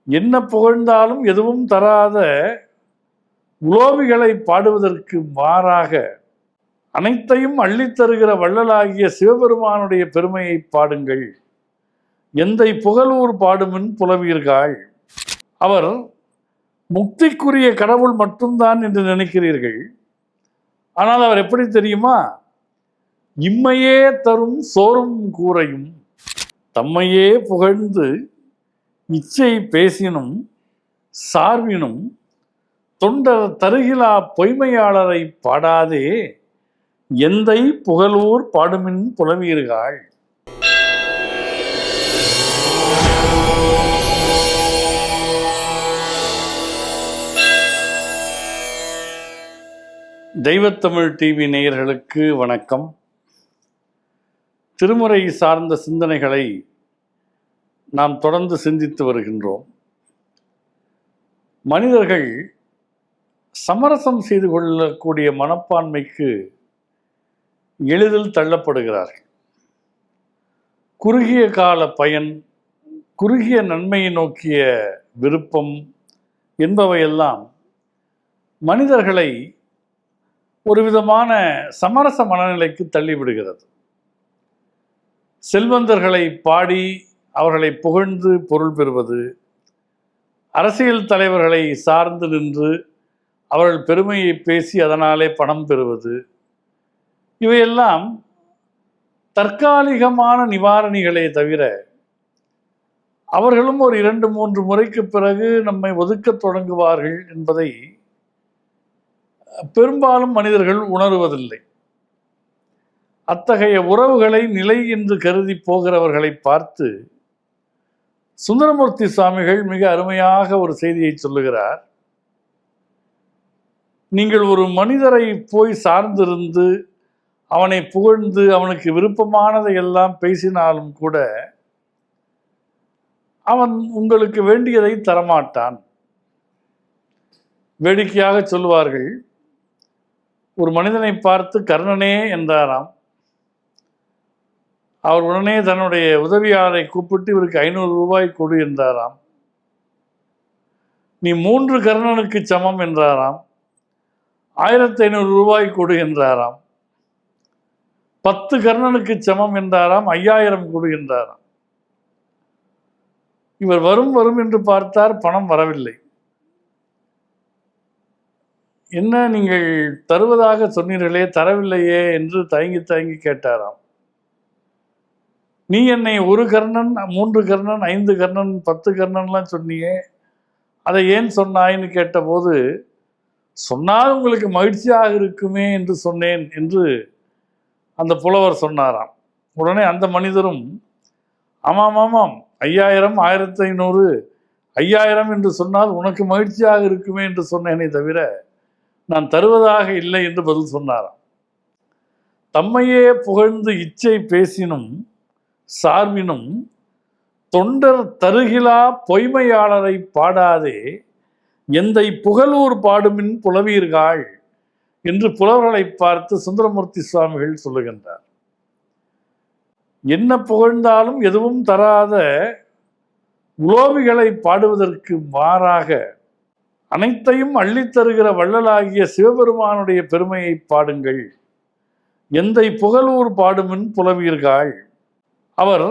என்ன புகழ்ந்தாலும் எதுவும் தராத உலோபிகளை பாடுவதற்கு மாறாக அனைத்தையும் அள்ளித்தருகிற வள்ளலாகிய சிவபெருமானுடைய பெருமையை பாடுங்கள். எந்தை புகழூர் பாடுமின் புலவீர்கள். அவர் முக்திக்குரிய கடவுள் மட்டும்தான் என்று நினைக்கிறீர்கள். ஆனால் அவர் எப்படி தெரியுமா? இம்மையே தரும் சோறும் கூரையும் தம்மையே புகழ்ந்து இச்சை பேசினும் சார்பினும் தொண்டர் தருகிலா பொய்மையாளரை பாடாதே எந்தை புகழூர் பாடுமின் புலவீர்கள். தெய்வத்தமிழ் டிவி நேயர்களுக்கு வணக்கம். திருமுறை சார்ந்த சிந்தனைகளை நாம் தொடர்ந்து சிந்தித்து வருகின்றோம். மனிதர்கள் சமரசம் செய்து கொள்ளக்கூடிய மனப்பான்மைக்கு எளிதில் தள்ளப்படுகிறார்கள். குறுகிய கால பயன், குறுகிய நன்மையை நோக்கிய விருப்பம் என்பவையெல்லாம் மனிதர்களை ஒரு விதமான சமரச மனநிலைக்கு தள்ளிவிடுகிறது. செல்வந்தர்களை பாடி அவர்களை புகழ்ந்து பொருள் பெறுவது, அரசியல் தலைவர்களை சார்ந்து நின்று அவர்கள் பெருமையை பேசி அதனாலே பணம் பெறுவது, இவையெல்லாம் தற்காலிகமான நிவாரணிகளே தவிர அவர்களும் ஒரு 2-3 முறைக்கு பிறகு நம்மை ஒதுக்க தொடங்குவார்கள் என்பதை பெரும்பாலும் மனிதர்கள் உணருவதில்லை. அத்தகைய உறவுகளை நிலை என்று கருதி போகிறவர்களை பார்த்து சுந்தரமூர்த்தி சுவாமிகள் மிக அருமையாக ஒரு செய்தியை சொல்லுகிறார். நீங்கள் ஒரு மனிதரை போய் சார்ந்திருந்து அவனை புகழ்ந்து அவனுக்கு விருப்பமானதை எல்லாம் பேசினாலும் கூட அவன் உங்களுக்கு வேண்டியதை தரமாட்டான். வேடிக்கையாக சொல்லுவார்கள், ஒரு மனிதனை பார்த்து கர்ணனே என்றாராம். அவர் உடனே தன்னுடைய உதவியாளரை கூப்பிட்டு இவருக்கு 500 ரூபாய் கொடு என்றாராம். நீ 3 கர்ணனுக்கு சமம் என்றாராம். 1500 ரூபாய் கொடு என்றாராம். 10 கர்ணனுக்கு சமம் என்றாராம். 5000 கொடு என்றாராம். இவர் வரும் வரும் என்று பார்த்தார், பணம் வரவில்லை. என்ன நீங்கள் தருவதாக சொன்னீர்களே, தரவில்லையே என்று தயங்கி கேட்டாராம். நீ என்னை 1 கர்ணன், 3 கர்ணன், 5 கர்ணன், 10 கர்ணன்லாம் சொன்னியே, அதை ஏன் சொன்னாயின்னு கேட்டபோது, சொன்னால் உங்களுக்கு மகிழ்ச்சியாக இருக்குமே என்று சொன்னேன் என்று அந்த புலவர் சொன்னாராம். உடனே அந்த மனிதரும், ஆமாம் 5000, 1500, 5000 என்று சொன்னால் உனக்கு மகிழ்ச்சியாக இருக்குமே என்று சொன்னேனே தவிர நான் தருவதாக இல்லை என்று பதில் சொன்னாராம். தம்மையே புகழ்ந்து இச்சை பேசினும் சார்பினும் தொண்டர் தருகிலா பொய்மையாளரை பாடாதே எந்தை புகழூர் பாடுமின் புலவீர்கள் என்று புலவர்களை பார்த்து சுந்தரமூர்த்தி சுவாமிகள் சொல்லுகின்றார். என்ன புகழ்ந்தாலும் எதுவும் தராத உலோபிகளை பாடுவதற்கு மாறாக அனைத்தையும் அள்ளித்தருகிற வள்ளலாகிய சிவபெருமானுடைய பெருமையை பாடுங்கள். எந்தை புகழூர் பாடுமின் புலவீர்கள். அவர்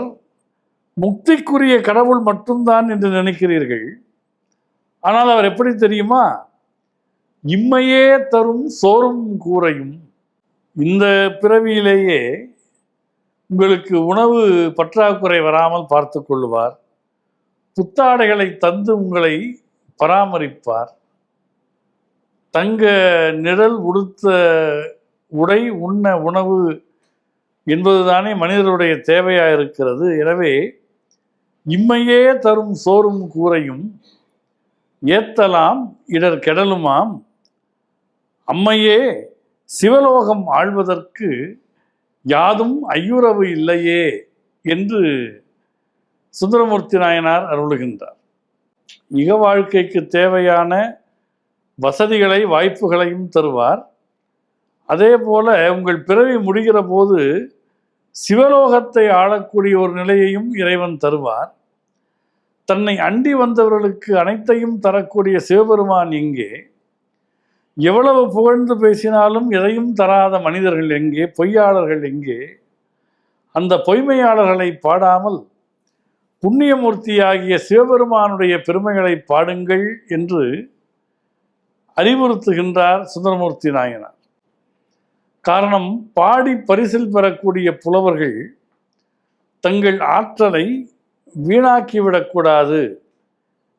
முக்திக்குரிய கடவுள் மட்டும்தான் என்று நினைக்கிறீர்கள். ஆனால் அவர் எப்படி தெரியுமா? இம்மையே தரும் சோறும் கூரையும். இந்த பிறவியிலேயே உங்களுக்கு உணவு பற்றாக்குறை வராமல் பார்த்து கொள்வார். புத்தாடைகளை தந்து உங்களை பராமரிப்பார். தங்க நிழல் உடுத்த உடை, உண்ண உணவு என்பதுதானே மனிதருடைய தேவையாக இருக்கிறது. எனவே இம்மையே தரும் சோறும் கூரையும் ஏத்தலாம் இடர் கெடலுமாம் அம்மையே சிவலோகம் ஆழ்வதற்கு யாதும் ஐயுறவு இல்லையே என்று சுந்தரமூர்த்தி நாயனார் அருளுகின்றார். இக வாழ்க்கைக்கு தேவையான வசதிகளை வாய்ப்புகளையும் தருவார். அதே போல உங்கள் பிறவி முடிகிற போது சிவலோகத்தை ஆளக்கூடிய ஒரு நிலையையும் இறைவன் தருவார். தன்னை அண்டி வந்தவர்களுக்கு அனைத்தையும் தரக்கூடிய சிவபெருமான் எங்கே? எவ்வளவு புகழ்ந்து பேசினாலும் எதையும் தராத மனிதர்கள் எங்கே? பொய்யாளர்கள் எங்கே? அந்த பொய்மையாளர்களை பாடாமல் புண்ணியமூர்த்தியாகிய சிவபெருமானுடைய பெருமைகளை பாடுங்கள் என்று அறிவுறுத்துகின்றார் சுந்தரமூர்த்தி நாயனார். காரணம், பாடி பரிசில் பெறக்கூடிய புலவர்கள் தங்கள் ஆற்றலை வீணாக்கிவிடக்கூடாது,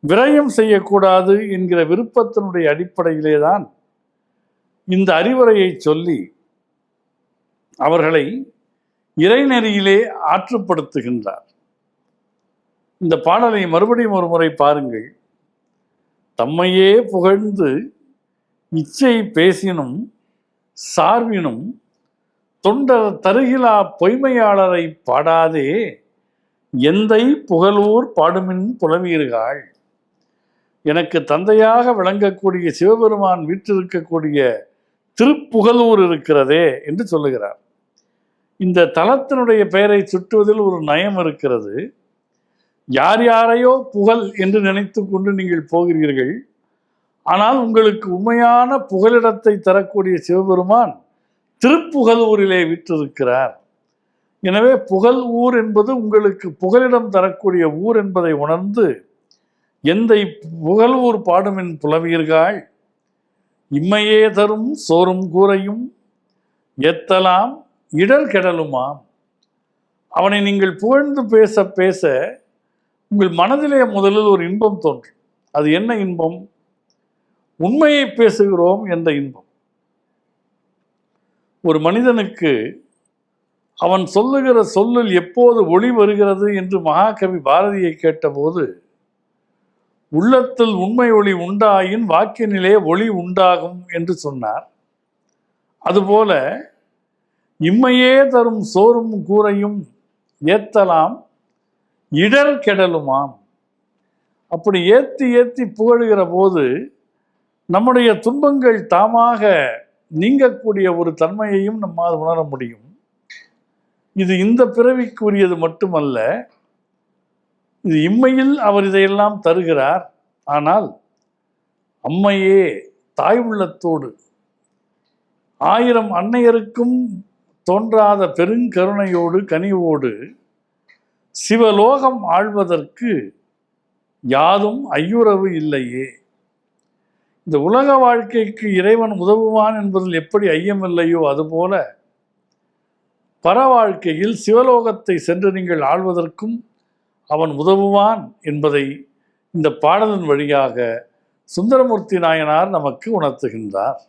விரயம் செய்யக்கூடாது என்கிற விருப்பத்தினுடைய அடிப்படையிலே தான் இந்த அறிவுரையை சொல்லி அவர்களை இறைநெறியிலே ஆற்றுப்படுத்துகின்றார். இந்த பாடலை மறுபடியும் ஒரு முறை பாருங்கள். தம்மையே புகழ்ந்து இச்சை பேசினும் சார்பினும் தொண்டர் தருகிலா பொய்மையாளரை பாடாதே எந்தை புகழூர் பாடுமின் புலவீர்கள். எனக்கு தந்தையாக விளங்கக்கூடிய சிவபெருமான் வீற்றிருக்கக்கூடிய திருப்புகழூர் இருக்கிறதே என்று சொல்லுகிறார். இந்த தலத்தினுடைய பெயரை சுட்டுவதில் ஒரு நயம் இருக்கிறது. யார் யாரையோ புகழ் என்று நினைத்து கொண்டு நீங்கள் போகிறீர்கள். ஆனால் உங்களுக்கு உண்மையான புகலிடத்தை தரக்கூடிய சிவபெருமான் திருப்புகழூரிலே வீற்றிருக்கிறார். எனவே புகழ் ஊர் என்பது உங்களுக்கு புகலிடம் தரக்கூடிய ஊர் என்பதை உணர்ந்து எந்தை புகழூர் பாடுமின் புலவீர்கள் இம்மையே தரும் சோறும் கூரையும் ஏத்தலாம் இடர் கெடலுமாம். அவனை நீங்கள் புகழ்ந்து பேச பேச உங்கள் மனதிலே முதலில் ஒரு இன்பம் தோன்றும். அது என்ன இன்பம்? உண்மையை பேசுகிறோம் என்ற இன்பம். ஒரு மனிதனுக்கு அவன் சொல்லுகிற சொல்லில் எப்போது ஒளி வருகிறது என்று மகாகவி பாரதியை கேட்டபோது, உள்ளத்தில் உண்மை ஒளி உண்டாயின் வாக்கினிலே ஒளி உண்டாகும் என்று சொன்னார். அதுபோல இம்மையே தரும் சோறும் கூரையும் ஏத்தலாம் இடர் கெடலுமாம். அப்படி ஏத்தி ஏத்தி புகழுகிற போது நம்முடைய துன்பங்கள் தாமாக நீங்கக்கூடிய ஒரு தன்மையையும் நம்மால் உணர முடியும். இது இந்த பிறவிக்குரியது மட்டுமல்ல, இது இம்மையில் அவர் இதையெல்லாம் தருகிறார். ஆனால் அம்மையே தாய் உள்ளத்தோடு 1000 அன்னையருக்கும் தோன்றாத பெருங்கருணையோடு கனிவோடு சிவலோகம் ஆழ்வதற்கு யாதும் ஐயுறவு இல்லையே. இந்த உலக வாழ்க்கைக்கு இறைவன் உதவுவான் என்பதில் எப்படி ஐயமில்லையோ அதுபோல பர வாழ்க்கையில் சிவலோகத்தை சென்று நீங்கள் ஆள்வதற்கும் அவன் உதவுவான் என்பதை இந்த பாடலின் வழியாக சுந்தரமூர்த்தி நாயனார் நமக்கு உணர்த்துகின்றார்.